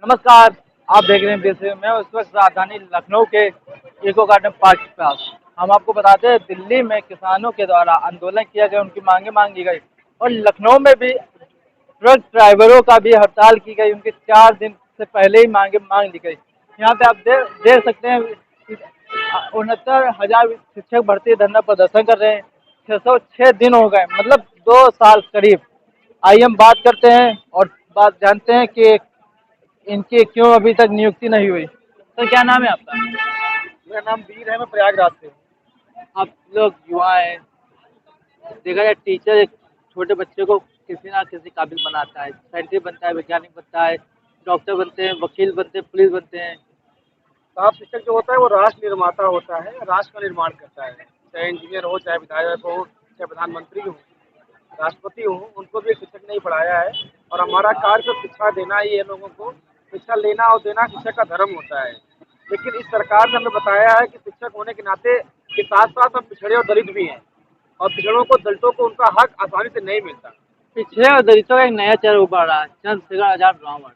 नमस्कार। आप देख रहे हैं जैसे मैं उस वक्त राजधानी लखनऊ के इको गार्डन पार्क के पास। हम आपको बताते हैं दिल्ली में किसानों के द्वारा आंदोलन किया गया, उनकी मांगे मांग ली गई और लखनऊ में भी ट्रक ड्राइवरों का भी हड़ताल की गई, उनकी 4 दिन से पहले ही मांगे मांग ली गई। यहाँ पे आप देख सकते हैं 69,000 शिक्षक भर्ती धरना प्रदर्शन कर रहे हैं। 606 दिन हो गए, मतलब 2 साल करीब। आइए हम बात करते हैं और बात जानते हैं कि इनकी क्यों अभी तक नियुक्ति नहीं हुई। सर क्या नाम है आपका? मेरा नाम वीर है, मैं प्रयागराज से हूँ। आप लोग युवा हैं, देखा जाए टीचर एक छोटे बच्चे को किसी ना किसी काबिल बनाता है, साइंटिस्ट बनता है, वैज्ञानिक बनता है, डॉक्टर बनते हैं, वकील बनते हैं, पुलिस बनते हैं। साहब शिक्षक जो होता है वो राष्ट्र निर्माता होता है, राष्ट्र का निर्माण करता है। चाहे इंजीनियर हो, चाहे विधायक हो, चाहे प्रधानमंत्री हो, राष्ट्रपति हो, उनको भी एक शिक्षक ने ही पढ़ाया है। और हमारा कार्य तो शिक्षा देना ही है लोगों को। शिक्षा लेना और देना शिक्षक का धर्म होता है। लेकिन इस सरकार ने हमें बताया है कि शिक्षक होने के नाते के साथ साथ हम पिछड़े और दलित भी हैं, और पिछड़ों को, दलितों को उनका हक आसानी से नहीं मिलता। पिछड़े और दलितों का एक नया चेहरा उभर रहा है, चंद्रशेखर आजाद ब्राह्मण।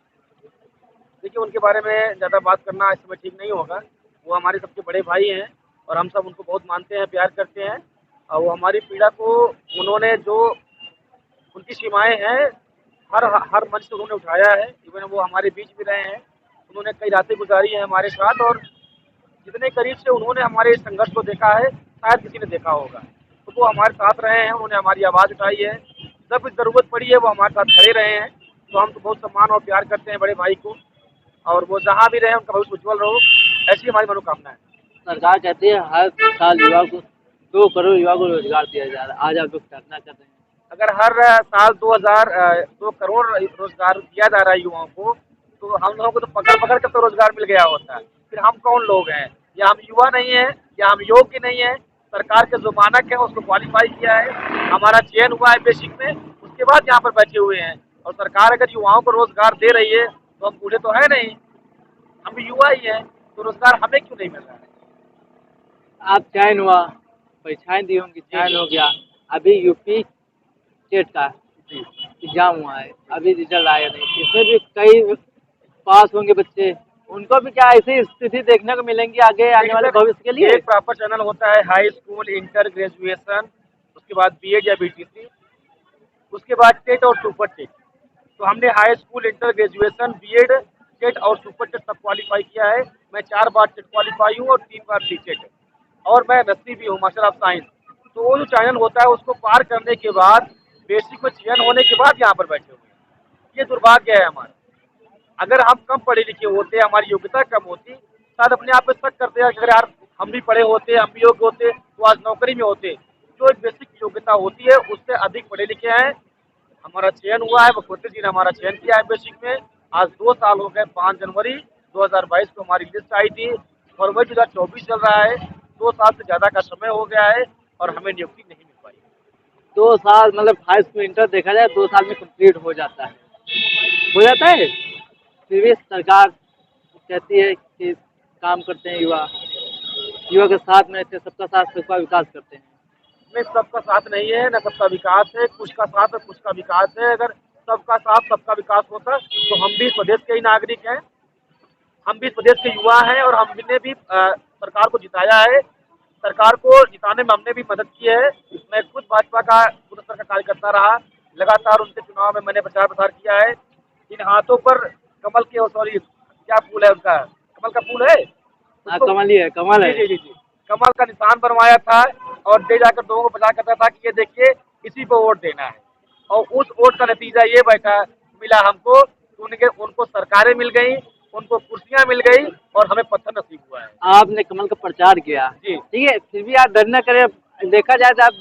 देखिए, उनके बारे में ज़्यादा बात करना इस समय ठीक नहीं होगा। वो हमारे सबसे बड़े भाई हैं और हम सब उनको बहुत मानते हैं, प्यार करते हैं। और वो हमारी पीड़ा को, उन्होंने जो उनकी सीमाएँ हैं, हर हर मंच से उन्होंने उठाया है। इवन वो हमारे बीच भी रहे हैं। उन्होंने कई रातें गुजारी हैं हमारे साथ, और जितने करीब से उन्होंने हमारे इस संघर्ष को देखा है, शायद किसी ने देखा होगा। तो वो हमारे साथ रहे हैं, उन्होंने हमारी आवाज़ उठाई है। जब भी ज़रूरत पड़ी है वो हमारे साथ खड़े रहे हैं। तो हम तो बहुत सम्मान और प्यार करते हैं बड़े भाई को, और वो जहाँ भी रहे उनका भविष्य उज्ज्वल रहो, ऐसी हमारी मनोकामना है। सरकार कहती है हर साल युवा को 2 करोड़ युवा को रोजगार दिया जा रहा है। आज आप लोग धरना कर रहे हैं। अगर हर साल 2 करोड़ रोजगार दिया जा रहा है युवाओं को, तो हम लोगों को तो पकड़ पकड़ कर तो रोजगार मिल गया होता है। फिर हम कौन लोग हैं? या हम युवा नहीं हैं, या हम योग्य नहीं हैं? सरकार के जो मानक है उसको क्वालिफाई किया है, हमारा चयन हुआ है बेसिक में, उसके बाद यहाँ पर बैठे हुए हैं। और सरकार अगर युवाओं को रोजगार दे रही है तो हम बूढ़े तो है नहीं, हम भी युवा ही हैं। तो रोजगार हमें क्यों नहीं मिल रहा है? आप चयन हुआ, परीक्षाएं दी होंगी, जी चयन जी हो गया। अभी यूपी स्टेट का जी। एग्जाम हुआ है, अभी रिजल्ट आया नहीं। इसमें भी कई पास होंगे बच्चे, उनको भी क्या ऐसी स्थिति देखने को मिलेंगी आगे आने देखिए वाले सर, भविष्य के लिए? एक प्रॉपर चैनल होता है, हाई स्कूल, इंटर, ग्रेजुएशन, उसके बाद बीएड या बीटीसी, उसके बाद टेट और सुपर टेट। तो हमने high school, inter, graduation, BEd, TET और सुपर टेट सब क्वालिफाई किया है। मैं 4 बार टेट क्वालिफाई हूँ और 3 बार बीटेट, और मैं नर्सी भी हूँ, मास्टर ऑफ साइंस। तो वो जो चैनल होता है उसको पार करने के बाद, बेसिक में चयन होने के बाद यहाँ पर बैठे हुए हैं। ये दुर्भाग्य है हमारा। अगर हम कम पढ़े लिखे होते, हमारी योग्यता कम होती, शायद अपने आप पे शक करते हैं कि अगर यार हम भी पढ़े होते, हम भी योग्य होते, तो आज नौकरी में होते। जो एक बेसिक योग्यता होती है उससे अधिक पढ़े लिखे हैं। हमारा चयन हुआ है, मुख्यमंत्री जी ने हमारा चयन किया है बेसिक में। आज 2 साल हो गए। 5 जनवरी 2022 को हमारी लिस्ट आई थी, फरवरी 2024 चल रहा है। 2 साल से ज़्यादा का समय हो गया है और हमें नियुक्ति नहीं मिल पाई। 2 साल मतलब हाई स्कूल इंटर देखा जाए 2 साल में कंप्लीट हो जाता है, हो जाता है। फिर भी सरकार कहती है कि काम करते हैं युवा, युवा के साथ में रहते हैं, सबका साथ सबका विकास करते हैं। में सबका साथ नहीं है, न सबका विकास है। कुछ का साथ है, कुछ का विकास है। अगर सबका साथ, सबका विकास होता तो हम भी इस प्रदेश के ही नागरिक हैं, हम भी इस प्रदेश के युवा हैं, और हमने भी सरकार को जिताया है। सरकार को जिताने में हमने भी मदद की है। मैं खुद भाजपा का पूरा स्तर का कार्यकर्ता रहा। लगातार उनके चुनाव में मैंने प्रचार प्रसार किया है। इन हाथों पर कमल के, सॉरी, क्या फूल है उनका, कमल का फूल है हाँ, उसको। कमल ही है, कमल जी है। जी जी जी, कमल का निशान बनवाया था, और दे जाकर लोगों को बता करता था कि ये देखिए, इसी को वोट देना है। और उस वोट का नतीजा ये बैठा मिला हमको, उनको सरकारें मिल गई, उनको कुर्सियां मिल गई, और हमें पत्थर नसीब हुआ है। आपने कमल का प्रचार किया, जी। ठीक है, फिर भी आप डर न करें। देखा जाए तो आप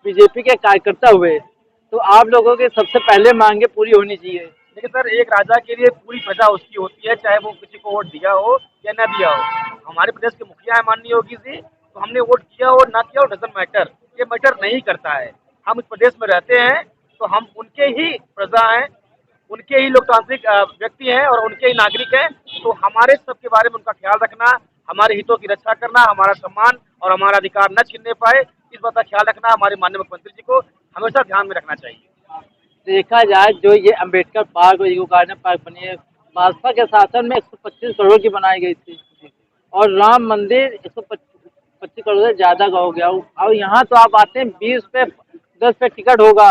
बीजेपी के कार्यकर्ता हुए, तो आप लोगों के सबसे पहले मांगे पूरी होनी चाहिए। देखिए सर, एक राजा के लिए पूरी प्रजा उसकी होती है, चाहे वो किसी को वोट दिया हो या न दिया हो। हमारे प्रदेश के मुखिया है माननीय योगी जी, तो हमने वोट किया हो ना किया हो, डजंट मैटर, ये मैटर नहीं करता है। हम इस प्रदेश में रहते हैं तो हम उनके ही प्रजा हैं, उनके ही लोकतांत्रिक व्यक्ति हैं, और उनके ही नागरिक हैं। तो हमारे सबके बारे में उनका ख्याल रखना, हमारे हितों की रक्षा करना, हमारा सम्मान और हमारा अधिकार न छीनने पाए, इस बात का ख्याल रखना हमारे माननीय मुख्यमंत्री जी को हमेशा ध्यान में रखना चाहिए। देखा जाए जो ये अम्बेडकर पार्क और इको गार्डन पार्क बनी है, भाजपा के शासन में 125 करोड़ की बनाई गई थी और राम मंदिर 125 करोड़ से ज़्यादा का हो गया। और यहाँ तो आप आते हैं 20 पे 10 पे टिकट होगा,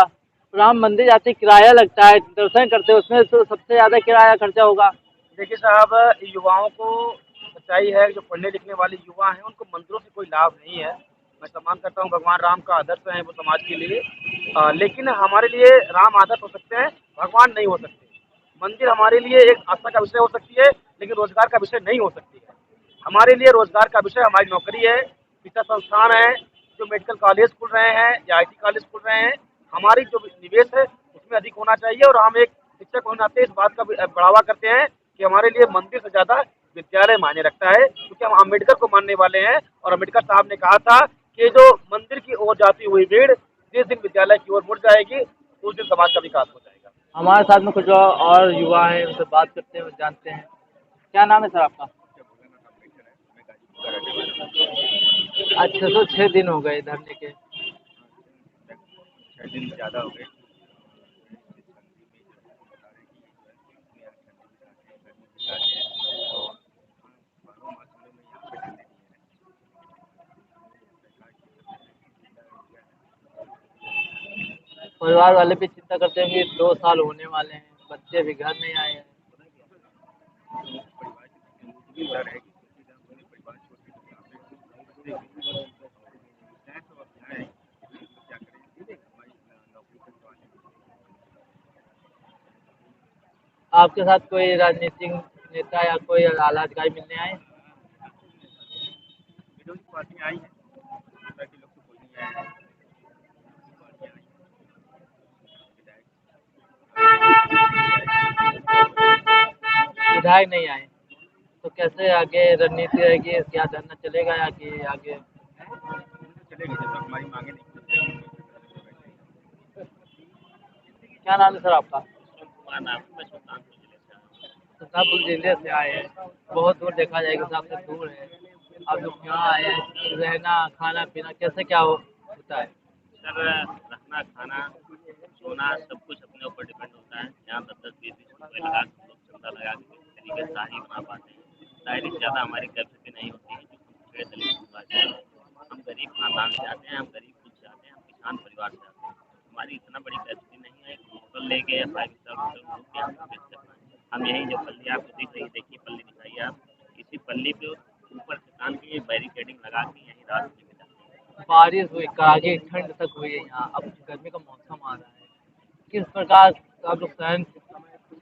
राम मंदिर जाते किराया लगता है, दर्शन करते हैं उसमें तो सबसे ज़्यादा किराया खर्चा होगा। देखिए साहब, युवाओं को सच्चाई है, जो पढ़ने लिखने वाले युवा हैं उनको मंदिरों से कोई लाभ नहीं है। मैं सम्मान करता हूँ, भगवान राम का आदर्श हैं वो समाज के लिए, लेकिन हमारे लिए राम आदर्श हो सकते हैं, भगवान नहीं हो सकते। मंदिर हमारे लिए एक आस्था का विषय हो सकती है, लेकिन रोजगार का विषय नहीं हो सकती है। हमारे लिए रोजगार का विषय हमारी नौकरी है, शिक्षा संस्थान है, जो मेडिकल कॉलेज खुल रहे हैं या आईटी कॉलेज खुल रहे हैं, हमारी जो निवेश है उसमें अधिक होना चाहिए। और हम एक शिक्षक होने नाते इस बात का बढ़ावा करते हैं कि हमारे लिए मंदिर से ज़्यादा विद्यालय मायने रखता है, क्योंकि हम अम्बेडकर को मानने वाले हैं और अम्बेडकर साहब ने कहा था कि जो मंदिर की ओर जाती हुई भीड़ जिस दिन विद्यालय की ओर मुड़ जाएगी उस दिन समाज का विकास हो जाएगा। हमारे साथ में कुछ और युवा हैं, उनसे बात करते हैं, वो जानते हैं। क्या नाम है सर आपका? आज 606 दिन हो गए धरने के। 6 दिन ज़्यादा हो गए। परिवार वाले भी चिंता करते हैं कि 2 साल होने वाले हैं, बच्चे अभी घर नहीं आए हैं। आपके साथ कोई राजनीतिक नेता या कोई आला अधिकारी मिलने आए? विरोधी पार्टियां आई हैं, बाकी लोग तो कोई नहीं आए हैं। विधायक नहीं आए, तो कैसे आगे रणनीति रहेगी? क्या धरना चलेगा या कि आगे? चलेगी जब तक हमारी मांगे नहीं पूरी जाएंगी। क्या नाम है सर आपका? कुमार नाम है, मैं सुल्तानपुर जिले से आया हूँ। सुल्तानपुर जिले से आए हैं, बहुत दूर देखा जाएगा, हिसाब से दूर है। आप लोग यहाँ आए हैं, रहना खाना पीना कैसे क्या होता है? सर, रहना खाना सोना सब कुछ अपने ऊपर डिपेंड होता है। यहाँ 10-10, 20-20 रुपये लगा के हम लोग चंदा लगा के किसी तरीके से शाही बना पाते हैं। शायरी से ज़्यादा हमारी कैपेसिटी नहीं होती है, जो हम पिछड़े दलित समाज से हैं। हम गरीब खानदान से आते हैं, हम गरीब कुल से आते हैं, हम किसान परिवार से आते हैं। हमारी इतना बड़ी कैपेसिटी नहीं है कि होटल लेके या 5 स्टार होटल में रुक के हम बेच सकते हैं। हम यही जो पल्ली आपको दिख रही है, देखिए पल्ली दिखाइए आप, इसी पल्ली पे ऊपर किसान की बैरिकेडिंग लगा के यहीं रात लेके जाते हैं। बारिश हुई, आगे ठंड तक हुई है यहाँ, अब गर्मी का मौसम आ रहा है, किस प्रकार आप लोग सहन?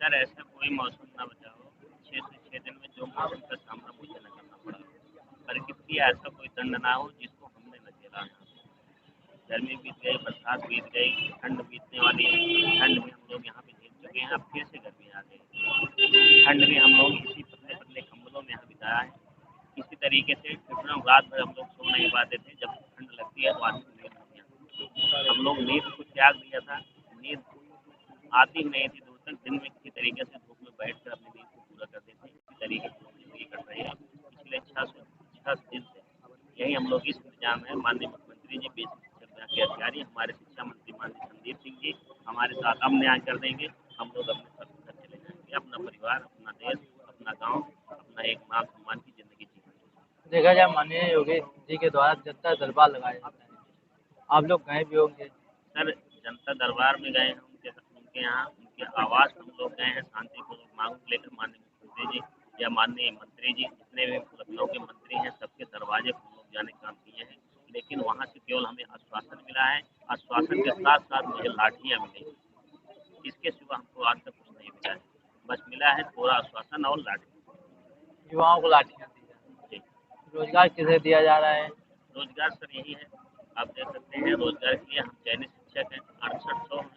सर, ऐसा कोई मौसम ना बचा हो, 6 से 6 दिन में जो मौसम का सामना मुझे न करना पड़ा हो, प्रकृति का ऐसा कोई दंड ना हो जिसको हमने न झेला है। गर्मी बीत गई, बरसात बीत गई, ठंड बीतने वाली है, ठंड भी हम लोग यहाँ पे झेल चुके हैं, अब फिर से गर्मी आ गई। ठंड भी हम लोग इसी पतले पतले कम्बलों में यहाँ बिताया है। इसी तरीके से कितना रात भर हम लोग सो नहीं पाते थे, जब ठंड लगती है तो आदमी नींद नहीं आती। हम लोग नींद को त्याग दिया था, नींद आती ही नहीं थी दूर तक। दिन में किसी तरीके से धूप में बैठ कर अपनी नींद को पूरा करते थे। इसी तरीके से हम जिंदगी कट रही है पिछले 6 दिन से। यही हम लोग इस इंतजाम है। माननीय मुख्यमंत्री जी, बेसिक शिक्षा विभाग के अधिकारी, हमारे शिक्षा मंत्री माननीय संदीप सिंह जी हमारे साथ अब न्याय कर देंगे। हम लोग अपने सब घर चले जाएंगे, अपना परिवार, अपना देश, अपना गाँव, अपना एक मान सम्मान की जिंदगी जीएंगे। देखा जाए माननीय योगी जी के द्वारा जनता दरबार लगाया जाता है, आप लोग गए भी होंगे। सर, जनता दरबार में गए हैं, उनके यहाँ उनके आवास हम लोग गए हैं, शांतिपूर्वक मांग लेकर माननीय मुख्यमंत्री जी या माननीय मंत्री जी, जितने भी लखनऊ के मंत्री हैं, सबके दरवाजे पर हम लोग जाने का काम किए हैं। लेकिन वहाँ से केवल हमें आश्वासन मिला है, आश्वासन के साथ साथ मुझे लाठियाँ मिली। इसके सिवा हमको आज तक कुछ नहीं मिला है, बस मिला है थोड़ा आश्वासन और लाठी। युवाओं को लाठियाँ दी जा रही जी। है, रोजगार किसे दिया जा रहा है? रोजगार सर यही है, आप देख सकते हैं, रोजगार के लिए हम चयनित शिक्षक हैं, 6800 हैं।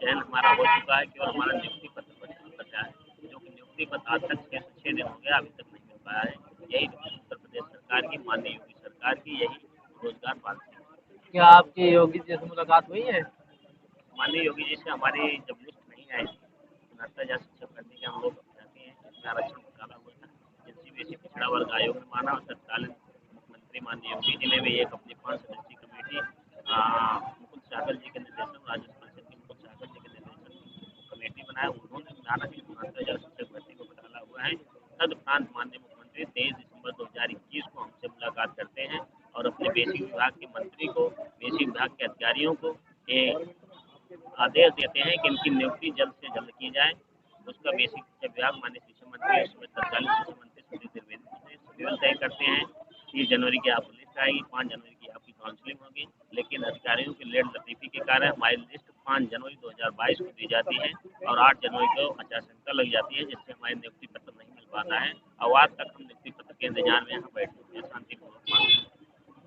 चयन हमारा हो चुका है, केवल हमारा नियुक्ति पत्र बचा है, जो कि नियुक्ति पत्र आज तक 6 से 6 दिन हो गया, अभी तक नहीं मिल पाया है। यही उत्तर प्रदेश सरकार की, माननीय योगी सरकार की यही रोजगार पॉलिसी है। क्या आपकी योगी जी से मुलाकात हुई है? माननीय योगी जी से हमारी जब लिस्ट नहीं आई थी, 69,000 शिक्षक भर्ती के हम लोग चाहते हैं, इसमें आरक्षण घोटाला हुआ था, एनसीबीसी पिछड़ा वर्ग आयोग ने माना और तत्कालीन मुख्यमंत्री माननीय योगी जी ने भी एक अपनी 5 सदस्यीय कमेटी मुकुल सहगल जी के निर्देशन, राज्य परिषद के मुकुल सहगल जी के निर्देशन कमेटी बनाया। उन्होंने माना कि 69,000 शिक्षक भर्ती को 23 दिसंबर 2021 को हमसे मुलाकात करते हैं और अपने बेसिक विभाग के मंत्री को, बेसिक विभाग के अधिकारियों को ये आदेश देते हैं कि इनकी नियुक्ति जल्द से जल्द की जाए। उसका बेसिक शिक्षा विभाग माननीय शिक्षा मंत्री, उसमें तत्कालीन शिक्षा मंत्री सुधीर द्विवेदी से शेड्यूल तय करते हैं। 30 जनवरी की आपको लिस्ट आएगी, 5 जनवरी की आपकी काउंसलिंग होगी, लेकिन अधिकारियों की लेट लतीफ़ी के कारण हमारी लिस्ट 5 जनवरी 2022 को दी जाती है और 8 जनवरी को आचार संहिता लग जाती है, जिससे हमारी नियुक्ति पत्र नहीं मिल पाता है और आज तक हम नियुक्ति पत्र के इंतजार में यहाँ बैठे हैं शांतिपूर्वक।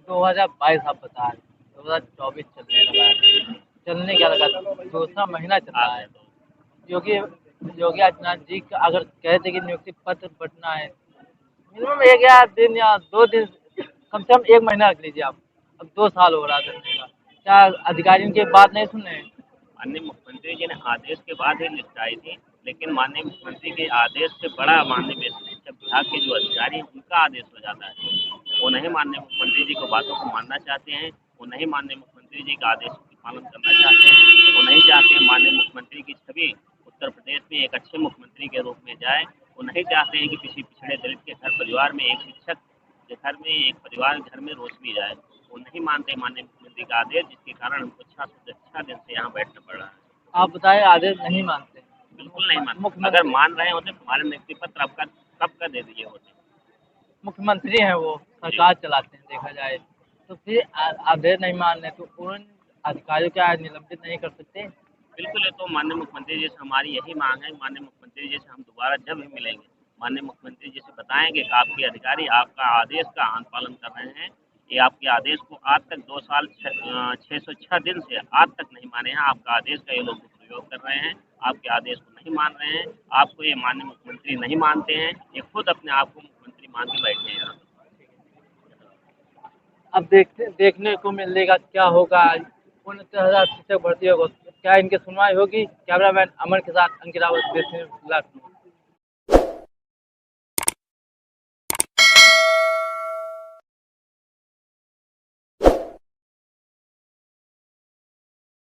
2022 आप बता रहे, 2024 चलने लगा है, चलने क्या लगा, दूसरा महीना चल रहा है। योगी योगी आदित्यनाथ जी का अगर कहते कि नियुक्ति पत्र बंटना है, मिनिमम 1 या दिन या 2 दिन, कम से कम 1 महीना रख लीजिए आप। अब 2 साल हो रहा है करने का, क्या अधिकारियों की बात नहीं सुन रहे हैं? माननीय मुख्यमंत्री जी ने आदेश के बाद ही लिस्ट आई थी, लेकिन माननीय मुख्यमंत्री के आदेश से बड़ा माननीय बेसिक शिक्षा विभाग के जो अधिकारी हैं उनका आदेश हो जाता है। वो नहीं माननीय मुख्यमंत्री जी को बातों को मानना चाहते हैं, वो नहीं माननीय मुख्यमंत्री जी के आदेशों का पालन करना चाहते हैं, वो नहीं चाहते हैं माननीय मुख्यमंत्री की छवि उत्तर प्रदेश में एक अच्छे मुख्यमंत्री के रूप में जाए। वो नहीं चाहते हैं कि किसी पिछड़े दलित के घर परिवार में एक शिक्षक के घर में, एक परिवार घर में रोशनी जाए। वो नहीं मानते माननीय मुख्यमंत्री का आदेश, जिसके कारण हमको 6 दिन से यहाँ बैठना पड़ रहा है। आप बताएं, आदेश नहीं मानते? बिल्कुल नहीं मानते। अगर मान रहे होते तो हमारे नियुक्ति पत्र आपका कब का दे दिए होते। मुख्यमंत्री हैं, वो सरकार चलाते हैं देखा जाए, तो फिर आदेश नहीं मान रहे तो उन अधिकारियों को आज निलंबित नहीं कर सकते? बिल्कुल, ये तो माननीय मुख्यमंत्री जी से हमारी यही मांग है। माननीय मुख्यमंत्री जी से हम दोबारा जब भी मिलेंगे, माननीय मुख्यमंत्री जी से बताएंगे कि आपके अधिकारी आपका आदेश का अनुपालन कर रहे हैं। ये आपके आदेश को आज तक 2 साल 606 दिन से आज तक नहीं माने हैं। आपका आदेश का ये लोग दुरुपयोग कर रहे हैं, आपके आदेश को नहीं मान रहे हैं, आपको ये माननीय मुख्यमंत्री नहीं मानते हैं, ये खुद अपने आप को मुख्यमंत्री मान के बैठे हैं यहाँ पर। अब देखने को मिलेगा क्या होगा। 69,000 शिक्षक भर्ती होगा, क्या इनकी सुनवाई होगी? कैमरामैन अमन के साथ अंकित रावत, लखनऊ।